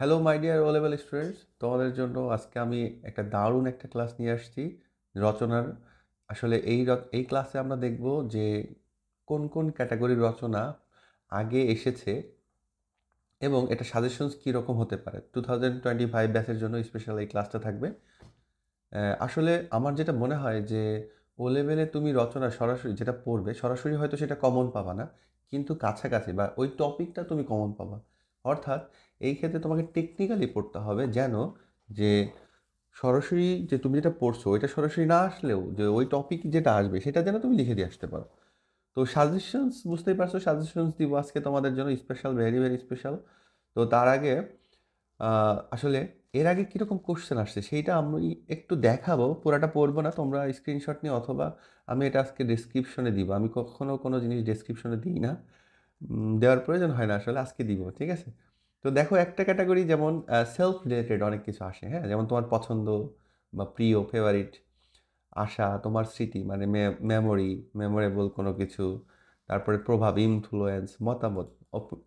Hello my dear O level students, তোমাদের জন্য আজকে আমি একটা দারুণ একটা ক্লাস নিয়ে আসছি রচনার। আসলে এই ক্লাসে আমরা দেখব যে কোন কোন ক্যাটাগরির রচনা আগে এসেছে এবং এটা সাজেশনস কীরকম হতে পারে। 2025 ব্যাচের জন্য স্পেশাল এই ক্লাসটা থাকবে। আসলে আমার যেটা মনে হয় যে ও লেভেলে তুমি রচনা সরাসরি যেটা পড়বে সরাসরি হয়তো সেটা কমন পাবা না, কিন্তু কাছাকাছি বা ওই টপিকটা তুমি কমন পাবা। অর্থাৎ এই ক্ষেত্রে তোমাকে টেকনিক্যালি পড়তে হবে যেন যে সরাসরি যে তুমি যেটা পড়ছো ওইটা সরাসরি না আসলেও যে ওই টপিক যেটা আসবে সেটা যেন তুমি লিখে দিয়ে আসতে পারো। তো সাজেশনস বুঝতেই পারছো, সাজেশনস দিব আজকে তোমাদের জন্য স্পেশাল, ভেরি ভেরি স্পেশাল। তো তার আগে আসলে এর আগে কীরকম কোশ্চেন আসছে সেইটা আমি একটু দেখাবো, পুরাটা পড়বো না, তোমরা স্ক্রিনশট নিয়ে অথবা আমি এটা আজকে ডেসক্রিপশনে দিব। আমি কখনো কোনো জিনিস ডেসক্রিপশনে দিই না, দেওয়ার প্রয়োজন হয় না, আসলে আজকে দিব, ঠিক আছে? তো দেখো একটা ক্যাটাগরি যেমন সেলফ রিলেটেড অনেক কিছু আসে, হ্যাঁ, যেমন তোমার পছন্দ বা প্রিয়, ফেভারিট, আশা, তোমার স্মৃতি মানে মেমোরি, মেমোরেবল কোনো কিছু, তারপরে প্রভাব, ইনফ্লুয়েন্স, মতামত,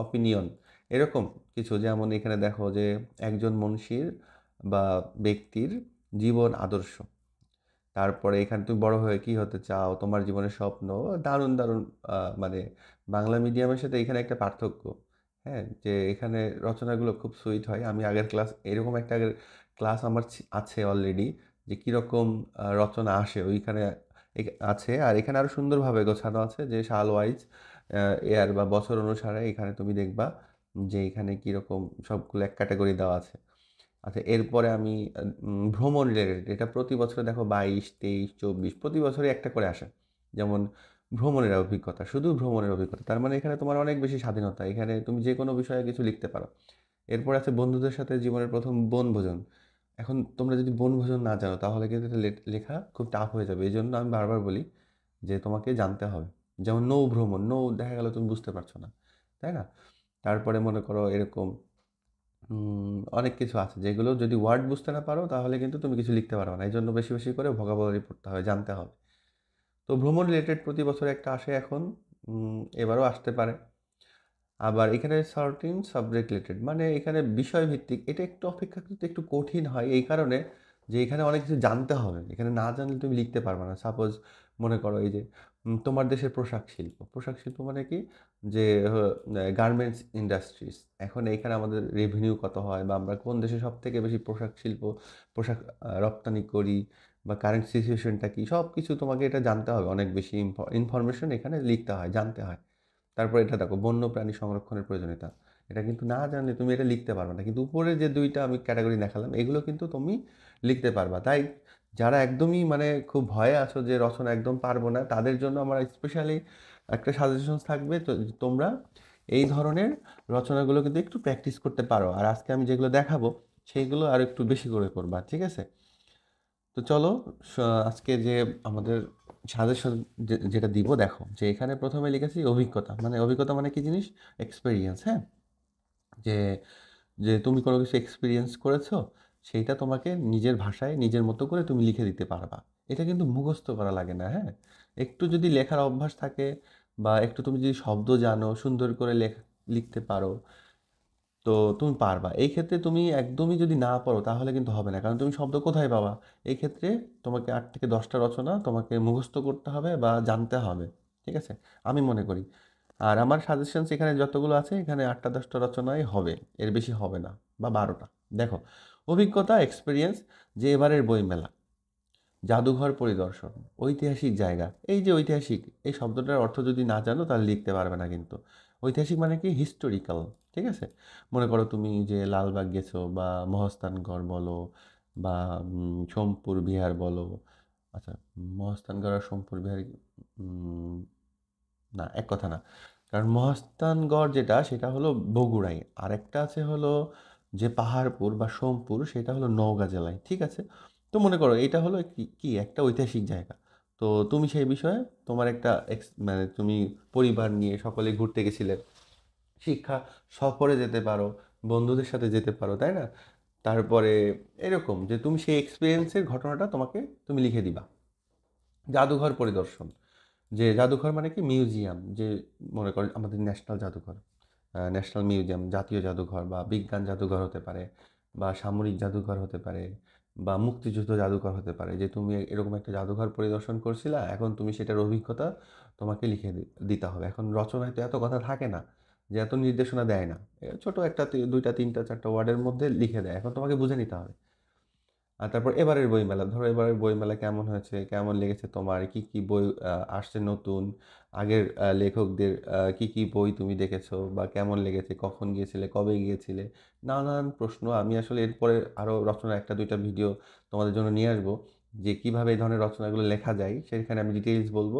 অপিনিয়ন, এরকম কিছু। যেমন এখানে দেখো যে একজন মনীষীর বা ব্যক্তির জীবন আদর্শ, তারপরে এখানে তুমি বড় হয়ে কি হতে চাও, তোমার জীবনের স্বপ্ন। দারুণ দারুণ মানে বাংলা মিডিয়ামের সাথে এখানে একটা পার্থক্য, হ্যাঁ, যে এখানে রচনাগুলো খুব সুইট হয়। আমি আগের ক্লাস এরকম একটা আগের ক্লাস আমার আছে অলরেডি, যে কীরকম রচনা আসে ওইখানে আছে। আর এখানে আরও সুন্দরভাবে গোছানো আছে যে সাল ওয়াইজ, ইয়ার বা বছর অনুসারে এখানে তুমি দেখবা যে এখানে কীরকম সবগুলো এক ক্যাটাগরি দেওয়া আছে। আচ্ছা, এরপরে আমি ভ্রমণ রিলেটেড, এটা প্রতি বছরে দেখো 22, 23, 24 প্রতি বছরই একটা করে আসে। যেমন ভ্রমণের অভিজ্ঞতা, শুধু ভ্রমণের অভিজ্ঞতা, তার মানে এখানে তোমার অনেক বেশি স্বাধীনতা, এখানে তুমি যে কোনো বিষয়ে কিছু লিখতে পারো। এরপর আছে বন্ধুদের সাথে জীবনের প্রথম বনভোজন। এখন তোমরা যদি বনভোজন না জানো তাহলে কিন্তু এটা লেখা খুব টাফ হয়ে যাবে। এই জন্য আমি বারবার বলি যে তোমাকে জানতে হবে। যেমন নৌ ভ্রমণ, নৌ দেখা গেল তুমি বুঝতে পারছো না, তাই না? তারপরে মনে করো এরকম অনেক কিছু আছে যেগুলো যদি ওয়ার্ড বুঝতে না পারো তাহলে কিন্তু তুমি কিছু লিখতে পারবে না। এই জন্য বেশি বেশি করে ভোকাবুলারি পড়তে হবে, জানতে হবে। তো ভ্রমণ রিলেটেড প্রতি বছর একটা আসে এখন, এবারও আসতে পারে। আবার এখানে সার্টিন সাবজেক্ট রিলেটেড, মানে এখানে বিষয়ভিত্তিক, এটা একটু অপেক্ষাকৃত একটু কঠিন হয় এই কারণে যে এখানে অনেক কিছু জানতে হবে, এখানে না জানলে তুমি লিখতে পারবে না। সাপোজ মনে করো এই যে তোমার দেশের পোশাক শিল্প, পোশাক শিল্প মানে কি, যে গার্মেন্টস ইন্ডাস্ট্রিজ, এখন এখানে আমাদের রেভিনিউ কত হয় বা আমরা কোন দেশে সব থেকে বেশি পোশাক শিল্প, পোশাক রপ্তানি করি, বা কারেন্ট সিচুয়েশনটা কি, সব কিছু তোমাকে এটা জানতে হবে। অনেক বেশি ইনফরমেশন এখানে লিখতে হয়, জানতে হয়। তারপর এটা দেখো বন্য প্রাণী সংরক্ষণের প্রয়োজনীয়তা, এটা কিন্তু না জানলে তুমি এটা লিখতে পারবে না, কিন্তু উপরে যে দুইটা আমি ক্যাটাগরি দেখালাম এগুলো কিন্তু তুমি লিখতে পারবা। তাই যারা একদমই মানে খুব ভয়ে আছো যে রচনা একদম পারবো না, তাদের জন্য আমার স্পেশালি একটা সাজেশন থাকবে। তো তোমরা এই ধরনের রচনাগুলো কিন্তু একটু প্র্যাকটিস করতে পারো, আর আজকে আমি যেগুলো দেখাবো সেইগুলো আর একটু বেশি করে করবা, ঠিক আছে? তো চলো, আজকে যে আমাদের সাজেশন যেটা দিব, দেখো যে এখানে প্রথমে লিখেছি অভিজ্ঞতা। মানে অভিজ্ঞতা মানে কি জিনিস? এক্সপেরিয়েন্স, হ্যাঁ, যে যে তুমি কোনো কিছু এক্সপিরিয়েন্স করেছো সেইটা তোমাকে নিজের ভাষায় নিজের মতো করে তুমি লিখে দিতে পারবা। এটা কিন্তু মুখস্থ করা লাগে না, হ্যাঁ, একটু যদি লেখার অভ্যাস থাকে বা একটু তুমি যদি শব্দ জানো, সুন্দর করে লিখতে পারো, তো তুমি পারবা। এই ক্ষেত্রে তুমি একদমই যদি না পারো তাহলে কিন্তু হবে না, কারণ তুমি শব্দ কোথায় পাবা? এই ক্ষেত্রে তোমাকে 8 থেকে 10টা রচনা তোমাকে মুখস্থ করতে হবে বা জানতে হবে, ঠিক আছে? আমি মনে করি। আর আমার সাজেশনস এখানে যতগুলো আছে এখানে 8টা 10টা রচনাই হবে, এর বেশি হবে না, বা 12টা। দেখো, অভিজ্ঞতা, এক্সপিরিয়েন্স, যে এবারের বইমেলা, জাদুঘর পরিদর্শন, ঐতিহাসিক জায়গা। এই যে ঐতিহাসিক, এই শব্দটার অর্থ যদি না জানো তাহলে লিখতে পারবে না কিন্তু। ঐতিহাসিক মানে কি? হিস্টোরিক্যাল, ঠিক আছে? মনে করো তুমি যে লালবাগ গেছো বা মহাস্থানগড় বলো বা সোমপুর বিহার বলো। আচ্ছা, মহাস্থানগড় আর সোমপুর বিহার উম, না, এক কথা না, কারণ মহাস্থানগড় যেটা সেটা হলো বগুড়ায়, আর একটা আছে হলো যে পাহাড়পুর বা সোমপুর, সেটা হলো নওগাঁ জেলায়, ঠিক আছে? তো মনে করো এটা হলো কি কি একটা ঐতিহাসিক জায়গা। তো তুমি সেই বিষয়ে তোমার একটা মানে তুমি পরিবার নিয়ে সকলে ঘুরতে গেছিলে, শিক্ষা সফরে যেতে পারো, বন্ধুদের সাথে যেতে পারো, তাই না? তারপরে এরকম যে তুমি সেই এক্সপিরিয়েন্সের ঘটনাটা তোমাকে তুমি লিখে দিবা। জাদুঘর পরিদর্শন, যে জাদুঘর মানে কি? মিউজিয়াম, যে মনে করেন আমাদের ন্যাশনাল জাদুঘর, ন্যাশনাল মিউজিয়াম, জাতীয় জাদুঘর বা বিজ্ঞান জাদুঘর হতে পারে, বা সামরিক জাদুঘর হতে পারে, বা মুক্তিযুদ্ধ জাদুঘর হতে পারে, যে তুমি এরকম একটা জাদুঘর পরিদর্শন করছিলা, এখন তুমি সেটার অভিজ্ঞতা তোমাকে লিখে দিতে হবে। এখন রচনায় তো এত কথা থাকে না, যে এত নির্দেশনা দেয় না, ছোট একটা দুইটা তিনটা চারটা ওয়ার্ডের মধ্যে লিখে দেয়, এখন তোমাকে বুঝে নিতে হবে। আর তারপর এবারের বইমেলা, ধরো এবারের বইমেলা কেমন হয়েছে, কেমন লেগেছে তোমার, কি কি বই আসছে নতুন, আগের লেখকদের কি কি বই তুমি দেখেছো, বা কেমন লেগেছে, কখন গিয়েছিলে, কবে গিয়েছিলে, নানান প্রশ্ন। আমি আসলে এরপরে আরও রচনা একটা দুইটা ভিডিও তোমাদের জন্য নিয়ে আসবো, যে কিভাবে এই ধরনের রচনাগুলো লেখা যায়, সেখানে আমি ডিটেইলস বলবো।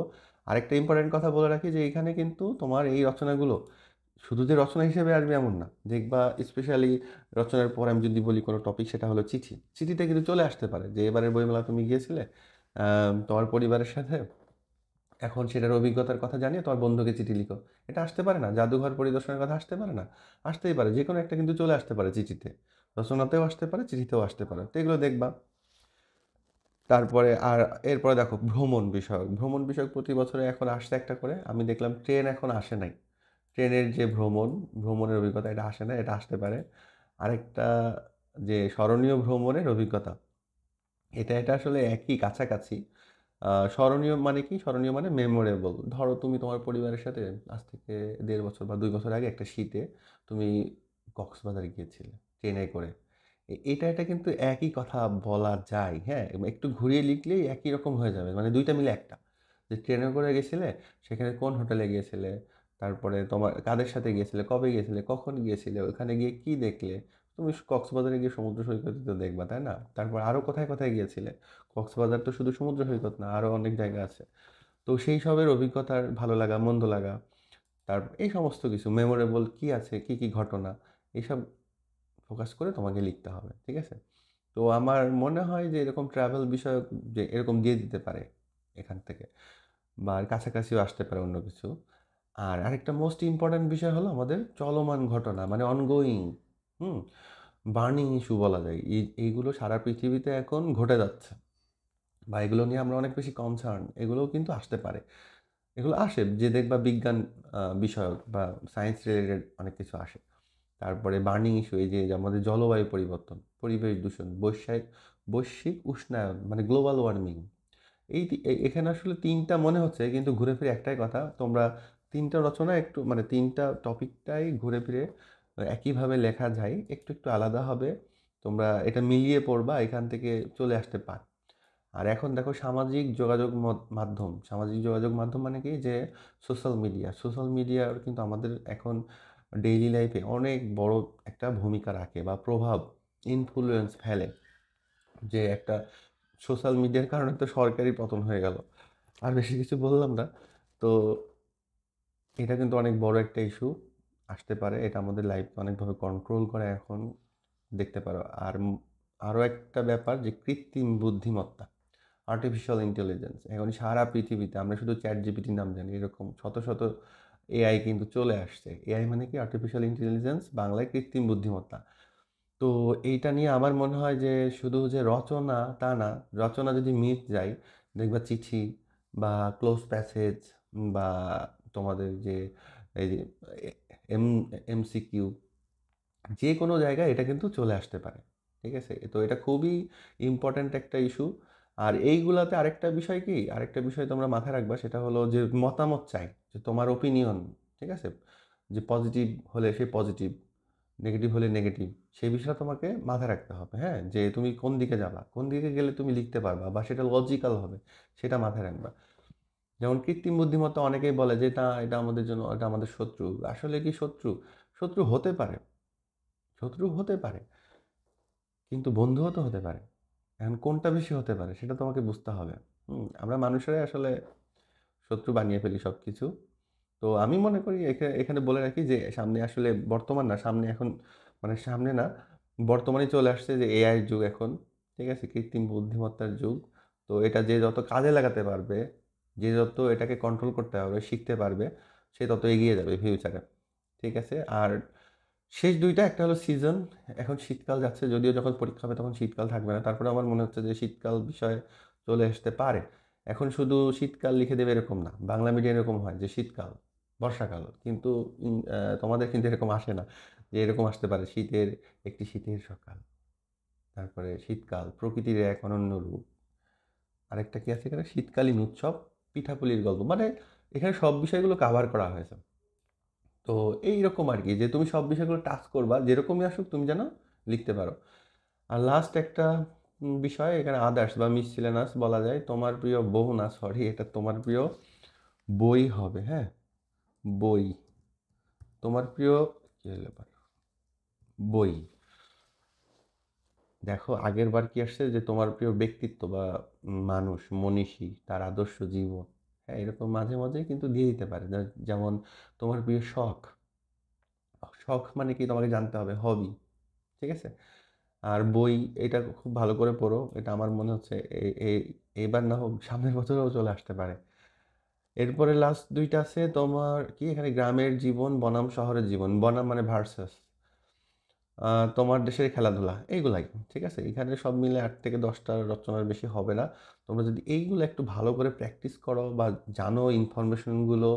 আরেকটা ইম্পর্টেন্ট কথা বলে রাখি, যে এখানে কিন্তু তোমার এই রচনাগুলো শুধু যে রচনা হিসেবে আসবে এমন না, দেখবা স্পেশালি রচনার পর আমি যদি বলি কোনো টপিক, সেটা হলো চিঠি। চিঠিতে কিন্তু চলে আসতে পারে যে এবারের বইমেলা তুমি গিয়েছিলে তোমার পরিবারের সাথে, এখন সেটার অভিজ্ঞতার কথা জানিয়ে তোমার বন্ধুকে চিঠি লিখো। এটা আসতে পারে না? জাদুঘর পরিদর্শনের কথা আসতে পারে না? আসতেই পারে, যে কোনো একটা কিন্তু চলে আসতে পারে চিঠিতে, রচনাতেও আসতে পারে, চিঠিতেও আসতে পারে, তো এগুলো দেখবা। তারপরে আর এরপরে দেখো ভ্রমণ বিষয়ক প্রতি বছরে এখন আসছে একটা করে, আমি দেখলাম ট্রেন এখন আসে নাই। ট্রেনের যে ভ্রমণের অভিজ্ঞতা, এটা আসে না, এটা আসতে পারে। আরেকটা, যে স্মরণীয় ভ্রমণের অভিজ্ঞতা, এটা আসলে একই কাছাকাছি। স্মরণীয় মানে কি? স্মরণীয় মানে মেমোরেবল। ধরো তুমি তোমার পরিবারের সাথে আজ থেকে 1.5 বছর বা 2 বছর আগে একটা শীতে তুমি কক্সবাজার গিয়েছিলে ট্রেনে করে। এটা কিন্তু একই কথা বলা যায়, হ্যাঁ, এবং একটু ঘুরিয়ে লিখলেই একই রকম হয়ে যাবে, মানে দুইটা মিলে একটা। যে ট্রেনে করে গেছিলে, সেখানে কোন হোটেলে গিয়েছিলে, তারপরে তোমার কাদের সাথে গিয়েছিলে, কবে গিয়েছিলে, কখন গিয়েছিলে, ওখানে গিয়ে কি দেখলে। তুমি কক্সবাজারে গিয়ে সমুদ্র সৈকতই তো দেখবা, তাই না? তারপর আরও কোথায় কোথায় গিয়েছিলে? কক্সবাজার তো শুধু সমুদ্র সৈকত না, আরও অনেক জায়গা আছে। তো সেই সবের অভিজ্ঞতার ভালো লাগা মন্দ লাগা, তারপর এই সমস্ত কিছু মেমোরেবল কি আছে, কি কি ঘটনা, এইসব ফোকাস করে তোমাকে লিখতে হবে, ঠিক আছে? তো আমার মনে হয় যে এরকম ট্রাভেল বিষয়ক, যে এরকম দিয়ে দিতে পারে এখান থেকে, বা এর কাছাকাছিও আসতে পারে অন্য কিছু। আর আরেকটা মোস্ট ইম্পর্ট্যান্ট বিষয় হলো আমাদের চলমান ঘটনা, মানে অনগোয়িং, হুম, বার্নিং ইস্যু বলা যায়, এইগুলো সারা পৃথিবীতে এখন ঘটে যাচ্ছে, বা এগুলো নিয়ে আমরা অনেক বেশি কনসার্ন, এগুলোও কিন্তু আসতে পারে। এগুলো আসে, যে দেখবা বিজ্ঞান বিষয়ক বা সায়েন্স রিলেটেড অনেক কিছু আসে। তারপরে বার্নিং ইস্যু, এই যে আমাদের জলবায়ু পরিবর্তন, পরিবেশ দূষণ, বৈশ্বিক উষ্ণায়ন, মানে গ্লোবাল ওয়ার্মিং। এখানে আসলে তিনটা মনে হচ্ছে, কিন্তু ঘুরে ফিরে একটাই কথা, তোমরা তিনটা রচনা একটু, মানে তিনটা টপিকটাই ঘুরে ফিরে একইভাবে লেখা যায়, একটু একটু আলাদা হবে। তোমরা এটা মিলিয়ে পড়বা, এখান থেকে চলে আসতে পার। আর এখন দেখো সামাজিক যোগাযোগ মাধ্যম মানে কি, যে সোশ্যাল মিডিয়ার কিন্তু আমাদের এখন ডেইলি লাইফে অনেক বড় একটা ভূমিকা রাখে, বা প্রভাব, ইনফ্লুয়েন্স ফেলে। যে একটা সোশ্যাল মিডিয়ার কারণে তো সরকারি পতন হয়ে গেল, আর বেশি কিছু বললাম না। তো এটা কিন্তু অনেক বড় একটা ইস্যু আসতে পারে, এটা আমাদের লাইফকে অনেকভাবে কন্ট্রোল করে এখন, দেখতে পারো। আর আরও একটা ব্যাপার, যে কৃত্রিম বুদ্ধিমত্তা, আর্টিফিশিয়াল ইন্টেলিজেন্স, এখন সারা পৃথিবীতে আমরা শুধু চ্যাট জিপিটির নাম জানি, এরকম শত শত এআই কিন্তু চলে আসছে। এআই মানে কি? আর্টিফিশিয়াল ইন্টেলিজেন্স, বাংলায় কৃত্রিম বুদ্ধিমত্তা। তো এইটা নিয়ে আমার মনে হয় যে শুধু যে রচনা তা না, রচনা যদি মিস যায়, দেখবা চিঠি বা ক্লোজ প্যাসেজ, বা তোমাদের যে এই যে এম এমসিকিউ, যে কোনো জায়গায় এটা কিন্তু চলে আসতে পারে, ঠিক আছে? তো এটা খুবই ইম্পর্ট্যান্ট একটা ইস্যু। আর এইগুলাতে আরেকটা বিষয় তোমরা মাথায় রাখবা, সেটা হলো যে মতামত চাই, যে তোমার ওপিনিয়ন, ঠিক আছে? যে পজিটিভ হলে সে পজিটিভ, নেগেটিভ হলে নেগেটিভ, সেই বিষয়টা তোমাকে মাথায় রাখতে হবে, হ্যাঁ, যে তুমি কোন দিকে যাবা, কোন দিকে গেলে তুমি লিখতে পারবা, বা সেটা লজিক্যাল হবে, সেটা মাথায় রাখবা। যেমন কৃত্রিম বুদ্ধিমত্তা, অনেকেই বলে যে এটা আমাদের জন্য, এটা আমাদের শত্রু। আসলে কি শত্রু? শত্রু হতে পারে, শত্রু হতে পারে, কিন্তু বন্ধুও তো হতে পারে। এখন কোনটা বেশি হতে পারে সেটা তোমাকে বুঝতে হবে। আমরা মানুষেরাই আসলে শত্রু বানিয়ে ফেলি সব কিছু। তো আমি মনে করি এখানে বলে রাখি, যে সামনে আসলে বর্তমান না, সামনে এখন, মানে সামনে না, বর্তমানে চলে আসছে যে এআই যুগ এখন, ঠিক আছে, কৃত্রিম বুদ্ধিমত্তার যুগ। তো এটা যে যত কাজে লাগাতে পারবে, যে যত এটাকে কন্ট্রোল করতে পারবে, শিখতে পারবে, সে তত এগিয়ে যাবে ফিউচারে, ঠিক আছে? আর শেষ দুইটা, একটা হলো সিজন, এখন শীতকাল যাচ্ছে, যদিও যখন পরীক্ষা হবে তখন শীতকাল থাকবে না, তারপরে আমার মনে হচ্ছে যে শীতকাল বিষয়ে চলে আসতে পারে। এখন শুধু শীতকাল লিখে দেবে এরকম না, বাংলা মিডিয়াম এরকম হয় যে শীতকাল, বর্ষাকাল কিন্তু তোমাদের কিন্তু এরকম আসে না যে এরকম আসতে পারে শীতের একটি শীতের সকাল, তারপরে শীতকাল প্রকৃতির এক অনন্য রূপ, আরেকটা কি আছে এখানে শীতকালীন উৎসব, পিঠাপুলির গল্প, মানে এখানে সব বিষয়গুলো কাভার করা হয়েছে। তো এইরকম আর কি, যে তুমি সব বিষয়গুলো টাচ করবা, যেরকমই আসুক তুমি যেন লিখতে পারো। আর লাস্ট একটা বিষয় এখানে আদার্স বা মিসসেলেনাস বলা যায়, তোমার প্রিয় বউ না, সরি, এটা তোমার প্রিয় বই হবে, হ্যাঁ, বই, তোমার প্রিয় কি হলো এবার? বই। দেখো আগের বার কি আসছে যে তোমার প্রিয় ব্যক্তিত্ব বা মানুষ, মনীষী, তার আদর্শ জীবন, হ্যাঁ, এরকম মাঝে মাঝে কিন্তু দিয়ে দিতে পারে। যেমন তোমার প্রিয় শখ, শখ মানে কি তোমাকে জানতে হবে, হবি, ঠিক আছে। আর বই, এটা খুব ভালো করে পড়ো, এটা আমার মনে হচ্ছে এবার না হোক সামনের বছরেও চলে আসতে পারে। এরপরে লাস্ট দুইটা আছে তোমার কি এখানে, গ্রামের জীবন বনাম শহরের জীবন, বনাম মানে ভার্সাস, তোমার দেশের খেলাধুলা, এইগুলাই, ঠিক আছে। এখানে সব মিলে 8 থেকে 10টা রচনার বেশি হবে না। তোমরা যদি এইগুলো একটু ভালো করে প্র্যাকটিস করো বা জানো ইনফরমেশনগুলো,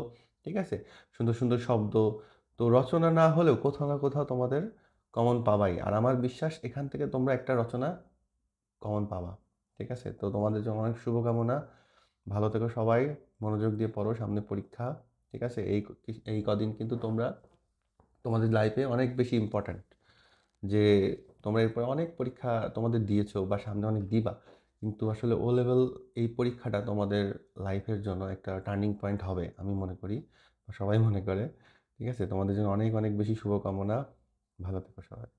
ঠিক আছে, সুন্দর সুন্দর শব্দ, তো রচনা না হলেও কোথাও না কোথাও তোমাদের কমন পাবাই। আর আমার বিশ্বাস এখান থেকে তোমরা একটা রচনা কমন পাবা, ঠিক আছে। তো তোমাদের জন্য অনেক শুভকামনা, ভালো থেকো সবাই, মনোযোগ দিয়ে পড়ো, সামনে পরীক্ষা, ঠিক আছে। এই কদিন কিন্তু তোমরা তোমাদের লাইফে অনেক বেশি ইম্পর্ট্যান্ট, যে তোমরা এরপরে অনেক পরীক্ষা তোমাদের দিয়েছো বা সামনে অনেক দিবা, কিন্তু আসলে ও লেভেল এই পরীক্ষাটা তোমাদের লাইফের জন্য একটা টার্নিং পয়েন্ট হবে আমি মনে করি, বা সবাই মনে করে, ঠিক আছে। তোমাদের জন্য অনেক অনেক বেশি শুভকামনা, ভালো থেকো সবাই।